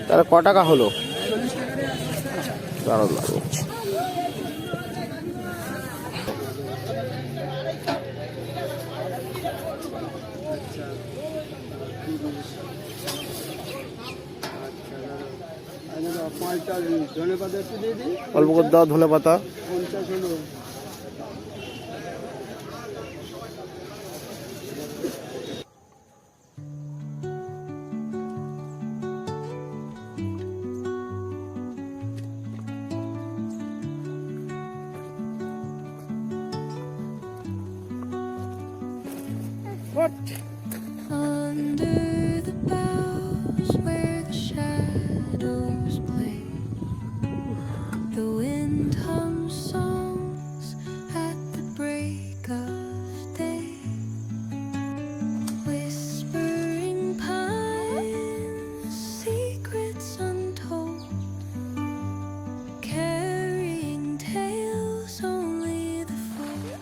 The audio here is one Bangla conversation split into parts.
তাহলে ক টাকা হলো? দাঁড়ান নিচ্ছি। অল্প করে দাও ধনে পাতা। Under the boughs where the shadows play, the wind hums songs at the break of day. Whispering pines, secrets untold, carrying tales only the fold.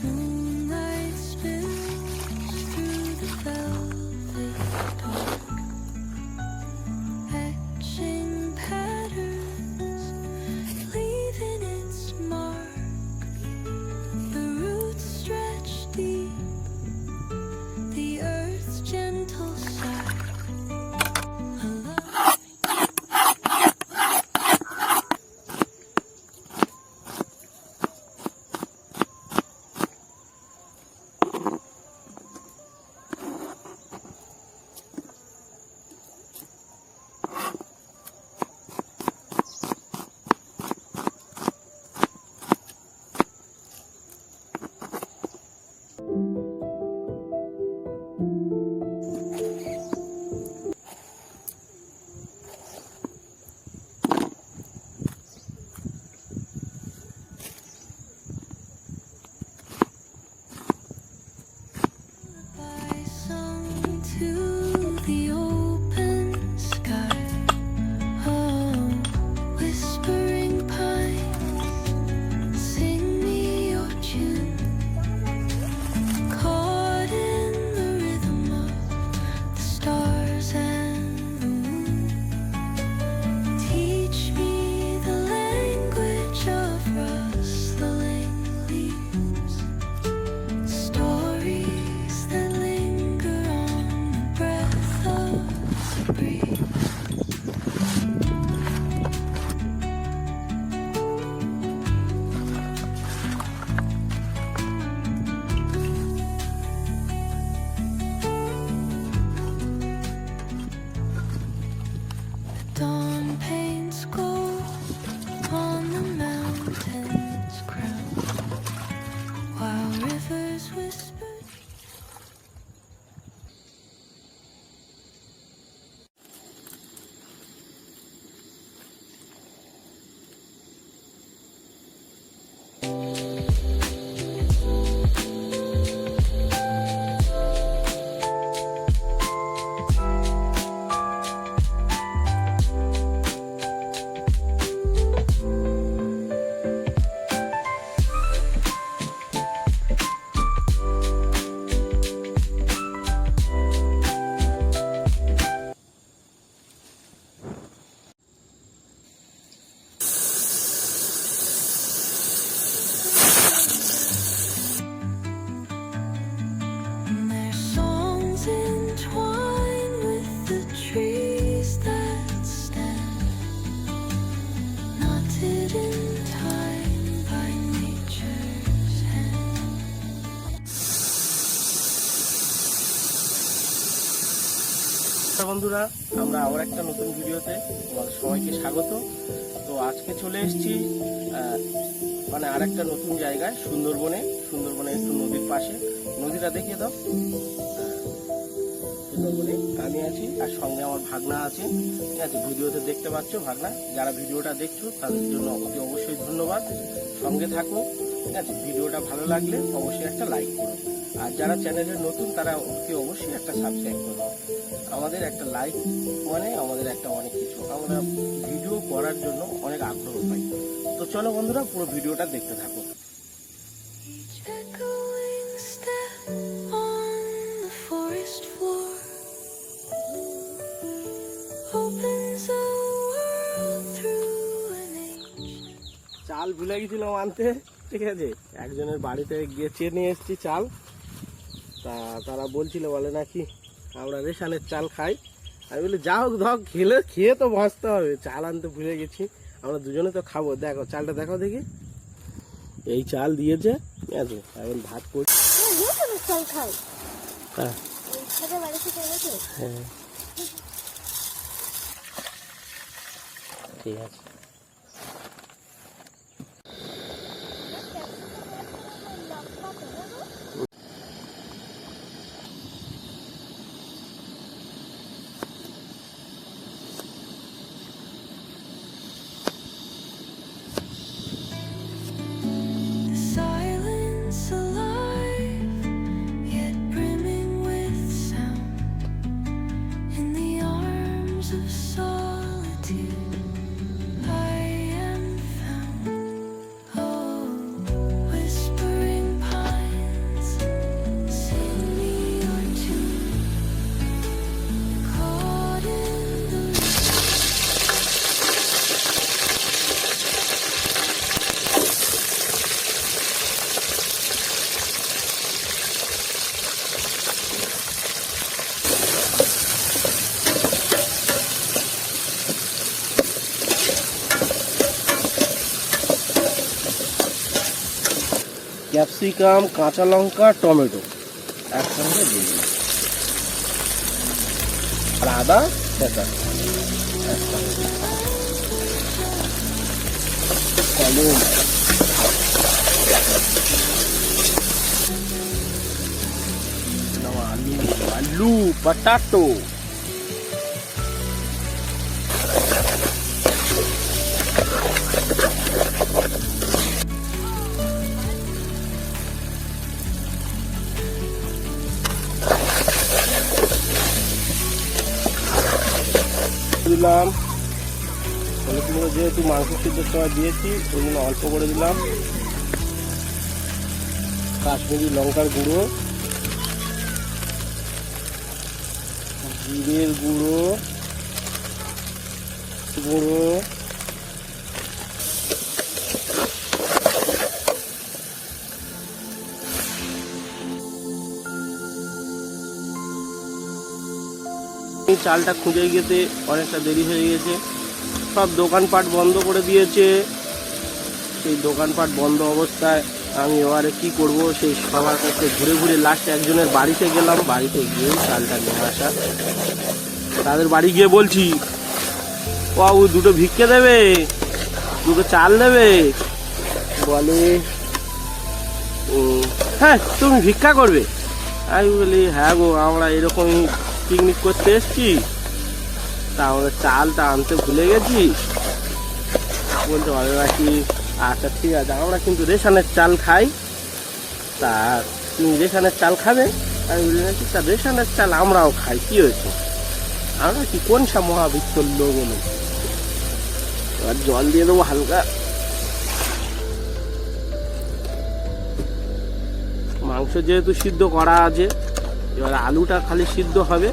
Moonlight spills through the velvet dark, etching patterns, leaving its mark. The roots stretch deep, the earth's gentle sigh. I sung to the open sky. Oh, whispering pines, sing me your tune. Caught in the rhythm of the stars and the moon. Teach me the language of rustling leaves. Stories that linger on the breath of the breeze. Dawn paints gold on the mountain's crown, while rivers whisper. Their songs entwine with the trees that stand, knotted in time by nature's hand. বন্ধুরা, আমরা আবার একটা নতুন ভিডিওতে তোমাদের সবাইকে স্বাগত। তো আজকে চলে এসেছি মানে আর একটা নতুন জায়গায়, সুন্দরবনে একটু নদীর পাশে। নদীর মুখটা দেখিয়ে দাও। বলি আমি আছি আর সঙ্গে আমার ভাগনা আছে, ঠিক আছে? ভিডিওতে দেখতে পাচ্ছ ভাগনা। যারা ভিডিওটা দেখছো তাদের জন্য অতি অবশ্যই ধন্যবাদ। সঙ্গে থাকো, ঠিক আছে? ভিডিওটা ভালো লাগলে অবশ্যই একটা লাইক করো, আর যারা চ্যানেলে নতুন তারা অতি অবশ্যই একটা সাবস্ক্রাইব করো। আমাদের একটা লাইক মানে আমাদের একটা অনেক কিছু, আমরা ভিডিও করার জন্য অনেক আগ্রহ পাই। তো চলো বন্ধুরা, পুরো ভিডিওটা দেখতে থাকো। Each echoing step on the forest floor opens a world through an ancient. চাল ভুলে গেছিলাম আনতে, ঠিক আছে? একজনের বাড়িতে গিয়ে চেয়ে নিয়ে এসেছি চাল। তারা বলছিল, বলে নাকি আমরা রেশনের চাল খাই। আমি বলি যা হোক ধক, খেয়ে তো বাঁচতে হবে, চাল আনতে ভুলে গেছি। আমরা দুজনে তো খাবো। দেখো চালটা, দেখো দেখি। এই চাল দিয়েছে, ঠিক আছে? এখন ভাত করছি। চাল খাই। হ্যাঁ হ্যাঁ, ঠিক আছে। the silence alive, yet brimming with sound. In the arms of solitude, I am found. Oh, whispering pines, sing me your tune. Caught in the capsicum, কাঁচা লঙ্কা, টমেটো একসঙ্গে দিয়ে দিই, আর আদা সেটা একসঙ্গে। আলু আলু পটাটো, দিলাম হলুদ গুঁড়ো, যেহেতু মাংস সিদ্ধর সময় দিয়েছি ওই জন্য অল্প করে দিলাম। কাশ্মীরি লঙ্কার গুঁড়ো, জিরের গুঁড়ো গুঁড়ো, এই চালটা খুঁজে গেতে অনেকটা দেরি হয়ে গেছে। সব দোকানপাট বন্ধ করে দিয়েছে। সেই দোকানপাট বন্ধ অবস্থায় আমি এবারে কি করব, সেই সবার কাছে ঘুরে ঘুরে লাস্টে একজনের বাড়িতে গেলাম। বাড়িতে গিয়ে চালটা নিয়ে আসা। তাদের বাড়ি গিয়ে বলছি, বাবু দুটো ভিক্ষে দেবে, দুটো চাল দেবে। বলে হ্যাঁ তুমি ভিক্ষা করবে। আমি বলি হ্যাঁ গো, আমরা এরকমই পিকনিক করতে এসছি, তা আমরা চালটা আনতে ভুলে গেছি। বলতে পারে নাকি আচ্ছা ঠিক আছে, আমরা কিন্তু রেশনের চাল খাই, তা তুমি রেশনের চাল খাবে? আমি বলি নাকি তা রেশনের চাল আমরাও খাই, কি হয়েছে? আমরা কি কোন সব মহাবিত্তর লোক বলুন। এবার জল দিয়ে দেবো হালকা। মাংস যেহেতু সিদ্ধ করা আছে, এবার আলুটা খালি সিদ্ধ হবে,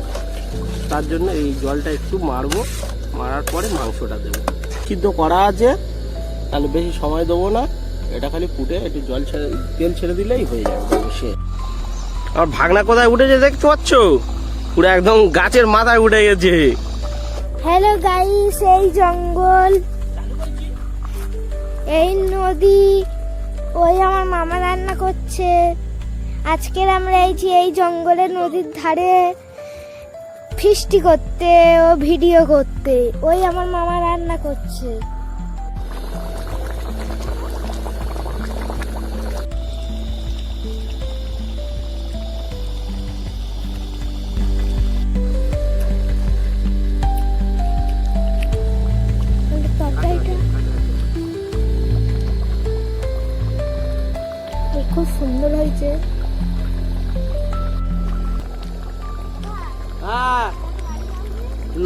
তার জন্য এই জলটা একটু মারবো, মারার পরে মাংসটা দেবো। সিদ্ধ করা আছে, তাহলে বেশি সময় দেবো না, এটা খালি ফুটে একটু জল ছেড়ে তেল ছেড়ে দিলেই হয়ে যাবে সে। আর ভাগনা কোথায় উঠেছে দেখতে পাচ্ছ? পুরো একদম গাছের মাথায় উঠে গেছে। হ্যালো গাইস, এই জঙ্গল, এই নদী, ওই আমার মামা রান্না করছে। আজকের আমরা এই জঙ্গলের নদীর ধারে ফিস্টি করতে ও ভিডিও করতে, ওই আমার মামা রান্না করছে।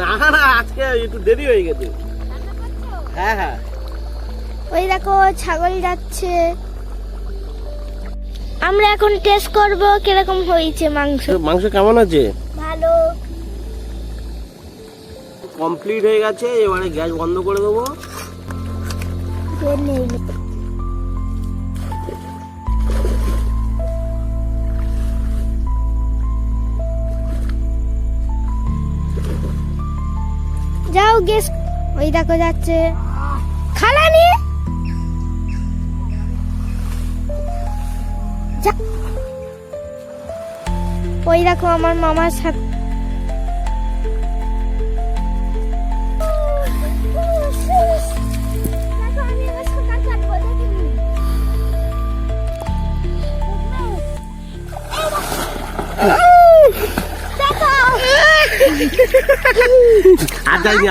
না না, আজকে একটু দেরি হয়ে গেছে। হ্যাঁ হ্যাঁ। ওই দেখো ছাগল যাচ্ছে। আমরা এখন টেস্ট করব কিরকম হয়েছে মাংস। মাংস কেমন আছে? ভালো। কমপ্লিট হয়ে গেছে, এবারে গ্যাস বন্ধ করে দেবো। যাও গ্যাস। ওই দেখো যাচ্ছে খালা নিয়ে ওই দেখো আমার মামার সাথে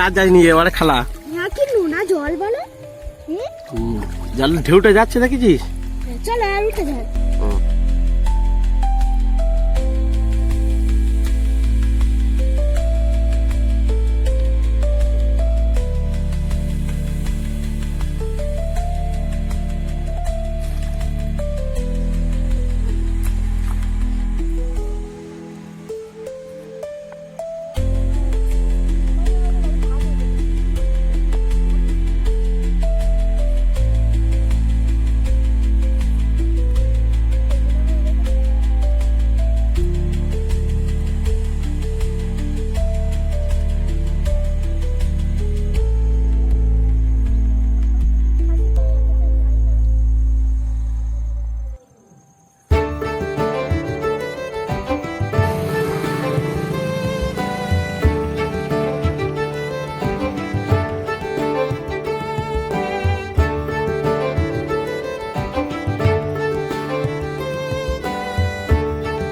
আর যাইনি এবারে খালা। কি নোনা জল বলো। জল ঢেউটা যাচ্ছে দেখেছিস? চলো আর উঠে যাক।